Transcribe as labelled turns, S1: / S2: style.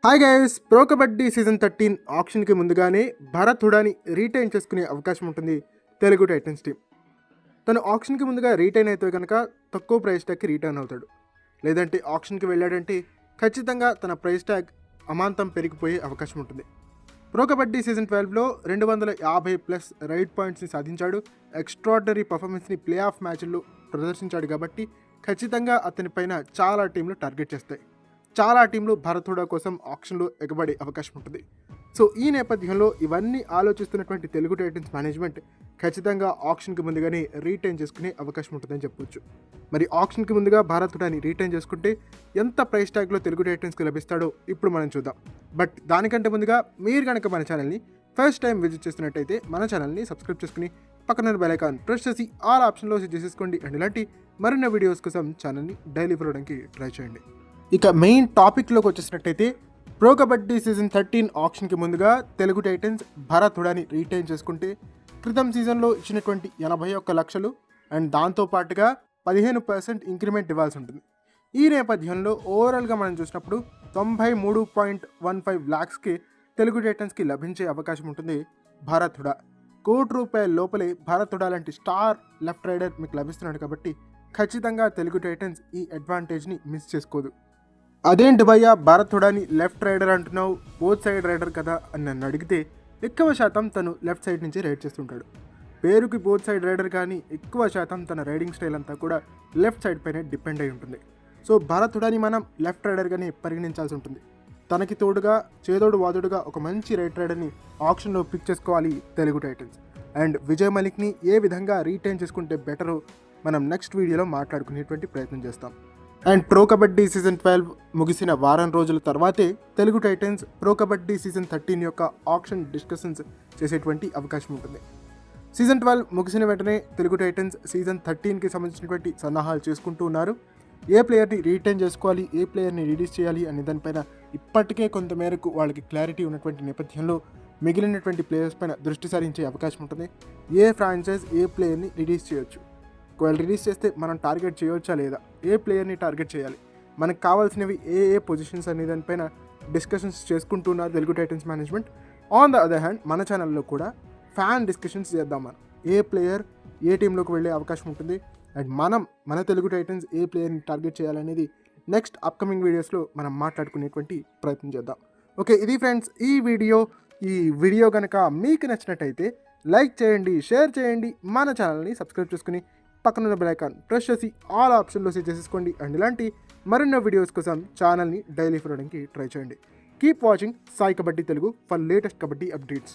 S1: Hi guys, pro kabaddi season 13 ఆక్షన్కి ముందుగానే Bharat హుడాని retain చేసుకునే అవకాశం ఉంటుంది తెలుగు టైటన్స్ టీం. తను ఆక్షన్కి ముందుగా రీటైన్ అయితే కనుక తక్కువ ప్రైస్ ట్యాగ్కి రిటర్న్ అవుతాడు. లేదంటే ఆక్షన్కి వెళ్ళాడంటే ఖచ్చితంగా తన ప్రైస్ ట్యాగ్ అమాంతం పెరిగిపోయే అవకాశం ఉంటుంది. ప్రో కబడ్డీ సీజన్ 12లో 250+ రైడ్ పాయింట్స్ని సాధించాడు. ఎక్స్ట్రాడినరీ పర్ఫార్మెన్స్ని ప్లే ఆఫ్ మ్యాచ్ల్లో ప్రదర్శించాడు కాబట్టి ఖచ్చితంగా అతని పైన చాలా టీంలు టార్గెట్ చేస్తాయి. చాలా టీంలు భరత్ హుడా కోసం ఆక్షన్లో ఎగబడే అవకాశం ఉంటుంది. సో ఈ నేపథ్యంలో ఇవన్నీ ఆలోచిస్తున్నటువంటి తెలుగు టైటన్స్ మేనేజ్మెంట్ ఖచ్చితంగా ఆక్షన్కి ముందుగానే రీటైన్ చేసుకునే అవకాశం ఉంటుందని చెప్పొచ్చు. మరి ఆక్షన్కి ముందుగా భరత్ హుడాని రీటైన్ చేసుకుంటే ఎంత ప్రైస్ ట్యాగ్లో తెలుగు టైటన్స్కి లభిస్తాడో ఇప్పుడు మనం చూద్దాం. బట్ దానికంటే ముందుగా మీరు కనుక మన ఛానల్ని ఫస్ట్ టైం విజిట్ చేస్తున్నట్టయితే మన ఛానల్ని సబ్స్క్రైబ్ చేసుకుని పక్కన బెల్ ఐకాన్ ప్రెస్ చేసి ఆల్ ఆప్షన్లో సెట్ చేసేసుకోండి. అండ్ ఇలాంటి మరిన్ని వీడియోస్ కోసం ఛానల్ని డైలీ ఫాలో అవడానికి ట్రై చేయండి. ఇక మెయిన్ టాపిక్లోకి వచ్చేసినట్టయితే ప్రో కబడ్డీ సీజన్ 13 ఆక్షన్కి ముందుగా తెలుగు టైటన్స్ భరత్ హుడాని రీటైన్ చేసుకుంటే క్రితం సీజన్లో ఇచ్చినటువంటి 81 లక్షలు అండ్ దాంతోపాటుగా 15% ఇంక్రిమెంట్ ఇవ్వాల్సి ఉంటుంది. ఈ నేపథ్యంలో ఓవరాల్గా మనం చూసినప్పుడు 93.15 lakhsకి తెలుగు టైటన్స్కి లభించే అవకాశం ఉంటుంది భరత్ హుడా. ₹1,00,00,000 లోపలే భరత్ హుడా లాంటి స్టార్ లెఫ్ట్ రైడర్ మీకు లభిస్తున్నాడు కాబట్టి ఖచ్చితంగా తెలుగు టైటన్స్ ఈ అడ్వాంటేజ్ని మిస్ చేసుకోదు. అదేంటి భయ్య, భరత్ హుడాని లెఫ్ట్ రైడర్ అంటున్నావు, బోత్ సైడ్ రైడర్ కదా అని నన్ను అడిగితే ఎక్కువ శాతం తను లెఫ్ట్ సైడ్ నుంచి రైడ్ చేస్తుంటాడు. పేరుకి బోత్ సైడ్ రైడర్ కానీ ఎక్కువ శాతం తన రైడింగ్ స్టైల్ అంతా కూడా లెఫ్ట్ సైడ్ పైనే డిపెండ్ అయి ఉంటుంది. సో భరత్ హుడాని మనం లెఫ్ట్ రైడర్గానే పరిగణించాల్సి ఉంటుంది. తనకి తోడుగా చేదోడు వాదుడుగా ఒక మంచి రైట్ రైడర్ని ఆప్షన్లో పిక్ చేసుకోవాలి తెలుగు టైటన్స్. అండ్ విజయ్ మలిక్ని ఏ విధంగా రీటైన్ చేసుకుంటే బెటరో మనం నెక్స్ట్ వీడియోలో మాట్లాడుకునేటువంటి ప్రయత్నం చేస్తాం. అండ్ ప్రో కబడ్డీ సీజన్ 12 ముగిసిన వారం రోజుల తర్వాతే Telugu Titans pro kabaddi season 13 యొక్క ఆప్షన్ డిస్కషన్స్ చేసేటువంటి అవకాశం ఉంటుంది. సీజన్ 12 ముగిసిన వెంటనే తెలుగు టైటన్స్ సీజన్ 13కి సంబంధించినటువంటి సన్నాహాలు చేసుకుంటూ ఉన్నారు. ఏ ప్లేయర్ని రీటైన్ చేసుకోవాలి, ఏ ప్లేయర్ని రిలీజ్ చేయాలి అనే దానిపైన ఇప్పటికే కొంతమేరకు వాళ్ళకి క్లారిటీ ఉన్నటువంటి నేపథ్యంలో మిగిలినటువంటి ప్లేయర్స్ పైన దృష్టి సారించే అవకాశం ఉంటుంది. ఏ ఫ్రాంచైజ్ ఏ ప్లేయర్ని రిలీజ్ చేయొచ్చు, ఒకవేళ రిలీజ్ చేస్తే మనం టార్గెట్ చేయవచ్చా లేదా, ఏ ప్లేయర్ని టార్గెట్ చేయాలి, మనకు కావాల్సినవి ఏ పొజిషన్స్ అనే దానిపైన డిస్కషన్స్ చేసుకుంటున్నారు Telugu Titans management. On the other hand మన ఛానల్లో కూడా ఫ్యాన్ డిస్కషన్స్ చేద్దాం. మనం ఏ ప్లేయర్ ఏ టీంలోకి వెళ్ళే అవకాశం ఉంటుంది అండ్ మన తెలుగు టైటన్స్ ఏ ప్లేయర్ని టార్గెట్ చేయాలనేది నెక్స్ట్ అప్కమింగ్ వీడియోస్లో మనం మాట్లాడుకునేటువంటి ప్రయత్నం చేద్దాం. ఓకే, ఇది ఫ్రెండ్స్ ఈ వీడియో కనుక మీకు నచ్చినట్టయితే లైక్ చేయండి, షేర్ చేయండి, మన ఛానల్ని సబ్స్క్రైబ్ చేసుకుని పక్కన బెల్ ఐకాన్ ప్రెస్ చేసి ఆల్ ఆప్షన్లో సెట్ చేసేసుకోండి. అండ్ ఇలాంటి మరిన్నో వీడియోస్ కోసం ఛానల్ని డైలీ ఫాలో అవడానికి ట్రై చేయండి. Keep watching Sai kabaddi Telugu for latest kabaddi updates.